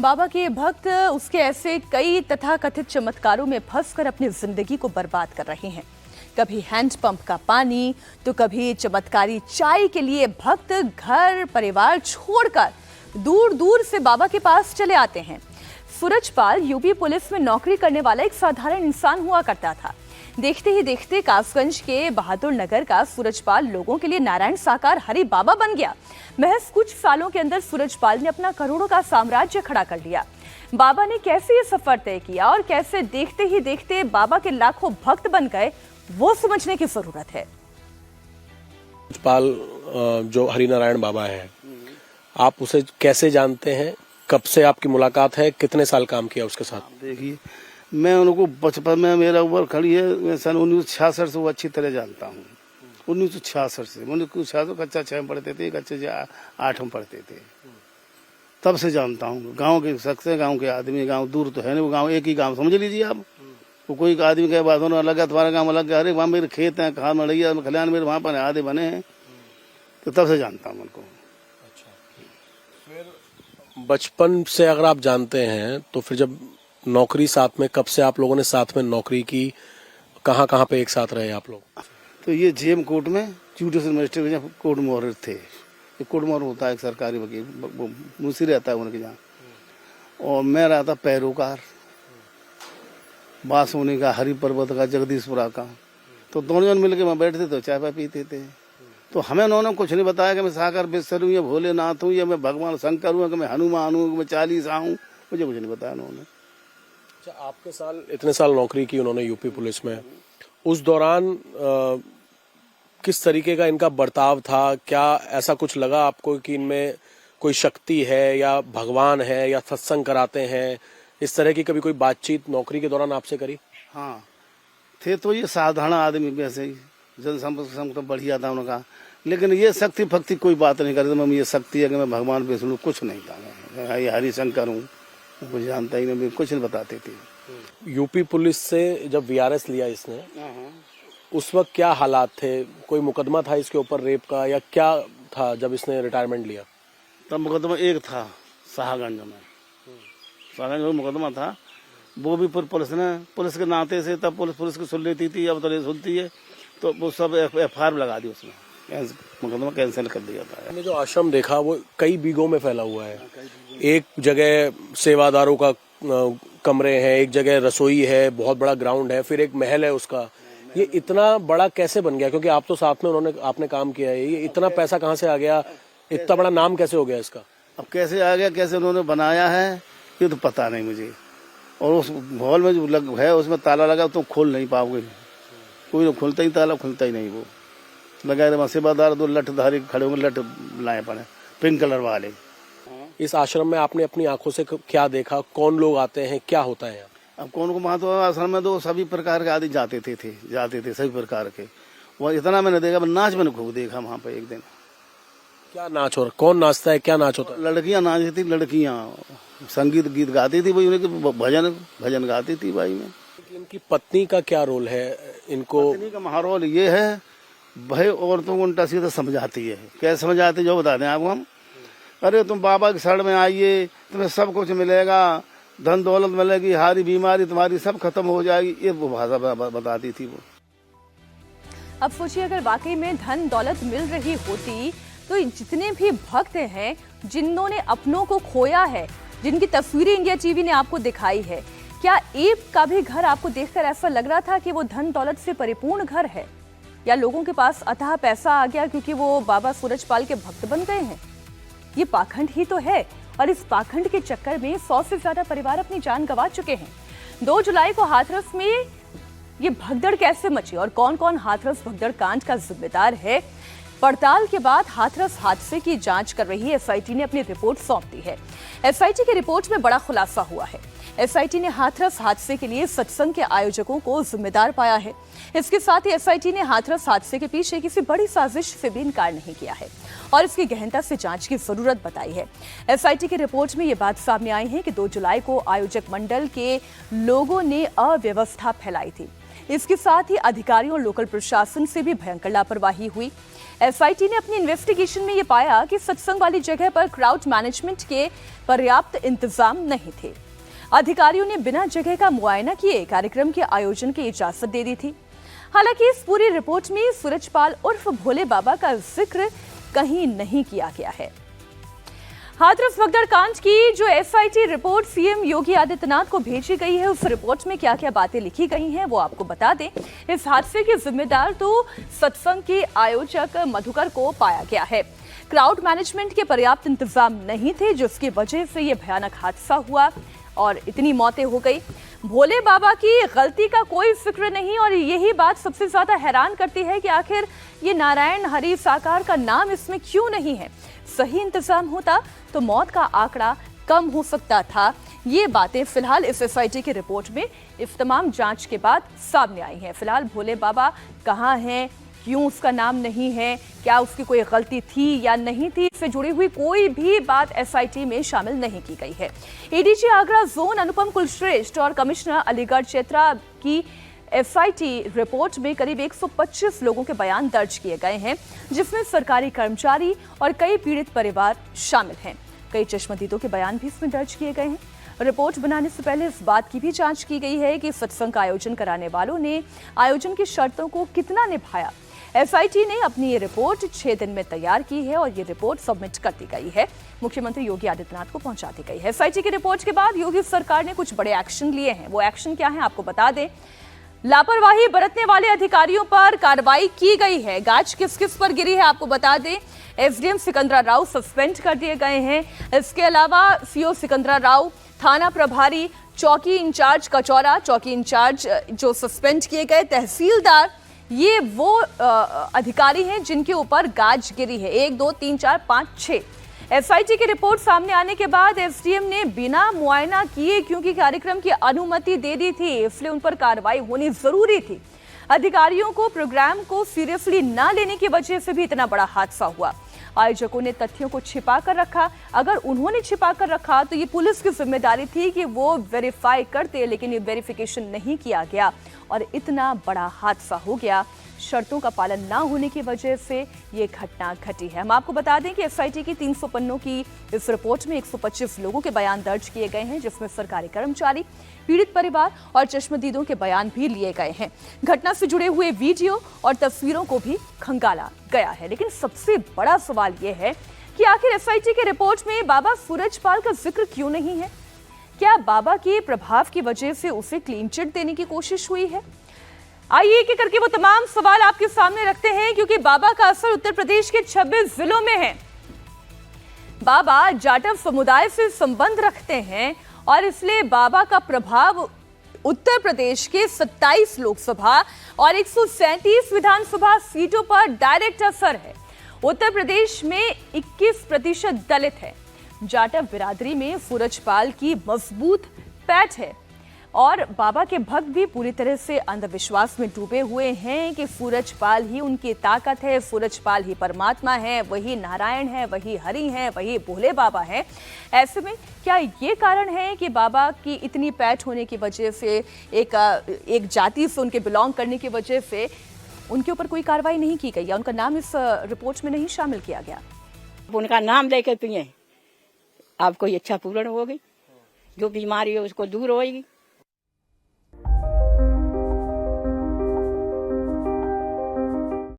बाबा के भक्त उसके ऐसे कई तथाकथित चमत्कारों में फंसकर अपनी जिंदगी को बर्बाद कर रहे हैं। कभी हैंडपंप का पानी तो कभी चमत्कारी चाय के लिए भक्त घर परिवार छोड़कर दूर दूर से बाबा के पास चले आते हैं। सूरजपाल यूपी पुलिस में नौकरी करने वाला एक साधारण इंसान हुआ करता था। देखते ही देखते कासगंज के बहादुर नगर का सूरजपाल लोगों के लिए नारायण साकार हरि बाबा बन गया। महज कुछ सालों के अंदर सूरजपाल ने अपना करोड़ों का साम्राज्य खड़ा कर लिया। बाबा ने कैसे ये सफर तय किया और कैसे देखते ही देखते बाबा के लाखों भक्त बन गए, वो समझने की जरूरत है। सूरजपाल जो हरिनारायण बाबा है, आप उसे कैसे जानते हैं? कब से आपकी मुलाकात है? कितने साल काम किया उसके साथ? देखिए, मैं उनको बचपन में, मेरा उम्र खड़ी है, मैं सन 1966 से वो अच्छी तरह जानता हूँ। 1966 से 1966 कच्चा 6 में पढ़ते थे, कच्चे 8 में पढ़ते थे, तब से जानता हूँ। गांव के शख्स है, गांव के आदमी, गांव दूर तो है नहीं, वो गांव एक ही गांव समझ लीजिए आप। वो कोई आदमी के बात होना अलग है, तुम्हारा गांव अलग है, अरे वहाँ मेरे खेत हैं, कहाँ मड़ैया खलिहान मेरे वहाँ पर आधे बने हैं, तो तब से जानता हूँ उनको। बचपन से अगर आप जानते हैं तो फिर जब नौकरी साथ में, कब से आप लोगों ने साथ में नौकरी की? कहाँ कहाँ पे एक साथ रहे आप लोग? तो ये जेएम कोर्ट में जुडिशल मजिस्ट्रेट कोर्ट मोहर थे। ये कोर्ट मोहर होता है एक सरकारी वकील, मुंशी रहता है उनके यहाँ, और मैं रहता पैरोकार बासोनी का, हरि पर्वत का, जगदीशपुरा का। तो दोनों जन मिलकर वहाँ बैठते तो चाय पाय पीते थे। तो हमें उन्होंने कुछ नहीं बताया कि मैं साकर बेसर हूँ या भोलेनाथ हूँ या मैं भगवान शंकर हूँ कि मैं हनुमान हूँ, मैं चालीसा हूँ, मुझे कुछ नहीं बताया उन्होंने। अच्छा, आपके साल, इतने साल नौकरी की उन्होंने यूपी पुलिस में, उस दौरान किस तरीके का इनका बर्ताव था? क्या ऐसा कुछ लगा आपको कि इनमें कोई शक्ति है या भगवान है या सत्संग कराते हैं? इस तरह की कभी कोई बातचीत नौकरी के दौरान आपसे करी? हाँ, थे तो ये साधारण आदमी, वैसे ही जनसंपर्क तो बढ़िया था उनका, लेकिन ये शक्ति भक्ति कोई बात नहीं करते। मैं ये शक्ति है कि मैं भगवान विष्णु, कुछ नहीं था। मैं ये हरिशंकर हूँ, कुछ जानता ही नहीं, कुछ नहीं बताते थे। यूपी पुलिस से जब वीआरएस लिया इसने, उस वक्त क्या हालात थे? कोई मुकदमा था इसके ऊपर रेप का या क्या था जब इसने रिटायरमेंट लिया? तब मुकदमा एक था शाहगंज में, शाहगंज में मुकदमा था। वो भी पुलिस ने, पुलिस के नाते से, तब पुलिस की सुन लेती थी, अब तो नहीं सुनती है, तो वो सब एफआईआर लगा दी, उसमें मुकदमा कैंसिल कर दिया था। मैंने जो आश्रम देखा वो कई बीघों में फैला हुआ है। एक जगह सेवादारों का कमरे हैं, एक जगह रसोई है, बहुत बड़ा ग्राउंड है, फिर एक महल है उसका। ये इतना बड़ा कैसे बन गया? क्योंकि आप तो साथ में आपने काम किया है, ये इतना पैसा कहाँ से आ गया? इतना बड़ा नाम कैसे हो गया इसका? अब कैसे आ गया, कैसे उन्होंने बनाया है, ये तो पता नहीं मुझे। और उस हॉल में जो है उसमें ताला लगा, तो खोल नहीं पाओगे, कोई तो खुलता ही, ताला खुलता ही नहीं। वो लगाए वहाँ सेवादार 2 लठधारी खड़े होंगे, लठ लाए पड़े पिंक कलर वाले। इस आश्रम में आपने अपनी आंखों से क्या देखा? कौन लोग आते हैं, क्या होता है यहाँ? अब कौन को वहाँ तो आश्रम में तो सभी प्रकार के आदि जाते थे सभी प्रकार के। वह इतना मैंने देखा, नाच मैंने खूब देखा वहाँ पे एक दिन। क्या नाच हो रहा? कौन नाचता है? क्या नाच होता है? लड़कियाँ नाचती थी, लड़कियाँ संगीत गीत गाती थी, भाई उनके भजन गाती थी भाई में। इनकी पत्नी का क्या रोल है? इनको पत्नी का महारोल ये है भाई, औरतों को उल्टा सीधा समझाती है। कैसे समझाती जो बता दें आपको हम। अरे तुम बाबा की शरण में आइए, तुम्हें सब कुछ मिलेगा, धन दौलत मिलेगी, हारी बीमारी तुम्हारी सब खत्म हो जाएगी, ये वो भाषा बताती थी वो। अब सोचिए, अगर वाकई में धन दौलत मिल रही होती तो जितने भी भक्त हैं जिन्होंने अपनों को खोया है, जिनकी तस्वीरें इंडिया टीवी ने आपको दिखाई है, क्या एक का भी घर आपको देखकर ऐसा लग रहा था कि वो धन दौलत से परिपूर्ण घर है, या लोगों के पास अथाह पैसा आ गया क्योंकि वो बाबा सूरजपाल के भक्त बन गए हैं? ये पाखंड ही तो है, और इस पाखंड के चक्कर में 100 से ज्यादा परिवार अपनी जान गंवा चुके हैं। 2 जुलाई को हाथरस में ये भगदड़ कैसे मची और कौन कौन हाथरस भगदड़ कांड का जिम्मेदार है, पड़ताल के बाद हाथरस हादसे की जांच कर रही एसआईटी ने अपनी रिपोर्ट सौंप दी है। एसआईटी की रिपोर्ट में बड़ा खुलासा हुआ है। एसआईटी ने हाथरस हादसे के लिए सत्संग के आयोजकों को जिम्मेदार पाया है। इसके साथ ही एसआईटी ने हाथरस हादसे के पीछे किसी बड़ी साजिश से भी इनकार नहीं किया है और इसकी गहनता से जांच की जरूरत बताई है। एसआईटी की रिपोर्ट में ये बात सामने आई है कि 2 जुलाई को आयोजक मंडल के लोगों ने अव्यवस्था फैलाई थी। इसके साथ ही अधिकारियों और लोकल प्रशासन से भी भयंकर लापरवाही हुई। एसआईटी ने अपनी इन्वेस्टिगेशन में ये पाया कि सत्संग वाली जगह पर क्राउड मैनेजमेंट के पर्याप्त इंतजाम नहीं थे। अधिकारियों ने बिना जगह का मुआयना किए कार्यक्रम के आयोजन की इजाजत दे दी थी। हालांकि इस पूरी रिपोर्ट में सूरजपाल उर्फ भोले बाबा का जिक्र कहीं नहीं किया गया है। हाथरस भगदड़ कांड की जो SIT report CM Yogi Adityanath को भेजी गई है, उस रिपोर्ट में क्या क्या बातें लिखी गई हैं वो आपको बता दें। इस हादसे के जिम्मेदार तो सत्संग के आयोजक मधुकर को पाया गया है। क्राउड मैनेजमेंट के पर्याप्त इंतजाम नहीं थे, जिसकी वजह से ये भयानक हादसा हुआ और इतनी मौतें हो गई। भोले बाबा की गलती का कोई फिक्र नहीं और यही बात सबसे ज्यादा हैरान करती है कि आखिर ये नारायण हरि साकार का नाम इसमें क्यों नहीं है। सही इंतजाम होता तो मौत का आंकड़ा कम हो सकता था। ये बातें फिलहाल इस एसआईटी की रिपोर्ट में इस तमाम जांच के बाद सामने आई हैं। फिलहाल भोले बाबा कहाँ हैं, क्यों उसका नाम नहीं है, क्या उसकी कोई गलती थी या नहीं थी, इससे जुड़ी हुई कोई भी बात एसआईटी में शामिल नहीं की गई है। एडीजी आगरा जोन अनुपम कुलश्रेष्ठ और कमिश्नर अलीगढ़ क्षेत्र की एसआईटी रिपोर्ट में करीब 125 लोगों के बयान दर्ज किए गए हैं, जिसमें सरकारी कर्मचारी और कई पीड़ित परिवार शामिल हैं। कई चश्मदीदों के बयान भी इसमें दर्ज किए गए हैं। रिपोर्ट बनाने से पहले इस बात की भी जांच की गई है कि सत्संग का आयोजन कराने वालों ने आयोजन की शर्तों को कितना निभाया। एसआईटी ने अपनी ये रिपोर्ट 6 दिन में तैयार की है और ये रिपोर्ट सबमिट कर दी गई है, मुख्यमंत्री योगी आदित्यनाथ को पहुंचा दी गई है। एसआईटी की रिपोर्ट के बाद योगी सरकार ने कुछ बड़े एक्शन लिए हैं। वो एक्शन क्या है आपको बता दें। लापरवाही बरतने वाले अधिकारियों पर कार्रवाई की गई है। गाज किस किस पर गिरी है आपको बता दें। एसडीएम सिकंदरा राव सस्पेंड कर दिए गए हैं। इसके अलावा सीओ सिकंदरा राव, थाना प्रभारी, चौकी इंचार्ज कचौरा, चौकी इंचार्ज जो सस्पेंड किए गए, तहसीलदार, ये वो अधिकारी हैं जिनके ऊपर गाज गिरी है। 1 2 3 4 5 6। एसआईटी की रिपोर्ट सामने आने के बाद एसडीएम ने बिना मुआयना किए, क्योंकि कार्यक्रम की अनुमति दे दी थी, इसलिए उन पर कार्रवाई होनी जरूरी थी। अधिकारियों को प्रोग्राम को सीरियसली न लेने की वजह से भी इतना बड़ा हादसा हुआ। आयोजकों ने तथ्यों को छिपा कर रखा। अगर उन्होंने छिपा कर रखा तो ये पुलिस की जिम्मेदारी थी कि वो वेरीफाई करते, लेकिन ये वेरिफिकेशन नहीं किया गया और इतना बड़ा हादसा हो गया। शर्तों का पालन ना होने की वजह से ये घटना घटी है। हम आपको बता दें कि एसआईटी की 300 पन्नों की इस रिपोर्ट में 125 लोगों के बयान दर्ज किए गए हैं, जिसमें सरकारी कर्मचारी, पीड़ित परिवार और चश्मदीदों के बयान भी लिए गए हैं। घटना से जुड़े हुए वीडियो और तस्वीरों को भी खंगाला गया है। लेकिन सबसे बड़ा सवाल यह है कि आखिर एसआईटी की रिपोर्ट में बाबा सूरजपाल का जिक्र क्यों नहीं है। क्या बाबा के प्रभाव की वजह से उसे क्लीन चिट देने की कोशिश हुई है? आइए एक एक करके वो तमाम सवाल आपके सामने रखते हैं, क्योंकि बाबा का असर उत्तर प्रदेश के 26 जिलों में है। बाबा जाटव समुदाय से संबंध रखते हैं और इसलिए बाबा का प्रभाव उत्तर प्रदेश के 27 लोकसभा और 137 विधानसभा सीटों पर डायरेक्ट असर है। उत्तर प्रदेश में 21% दलित है। जाटव बिरादरी में सूरजपाल की मजबूत पैठ है और बाबा के भक्त भी पूरी तरह से अंधविश्वास में डूबे हुए हैं कि सूरजपाल ही उनकी ताकत है, सूरजपाल ही परमात्मा है, वही नारायण है, वही हरि है, वही भोले बाबा है। ऐसे में क्या ये कारण है कि बाबा की इतनी पैठ होने की वजह से, एक जाति से उनके बिलोंग करने की वजह से उनके ऊपर कोई कार्रवाई नहीं की गई या उनका नाम इस रिपोर्ट में नहीं शामिल किया गया? उनका नाम लेकर पिए आपको इच्छा पूर्ण होगी, जो बीमारी है उसको दूर होगी।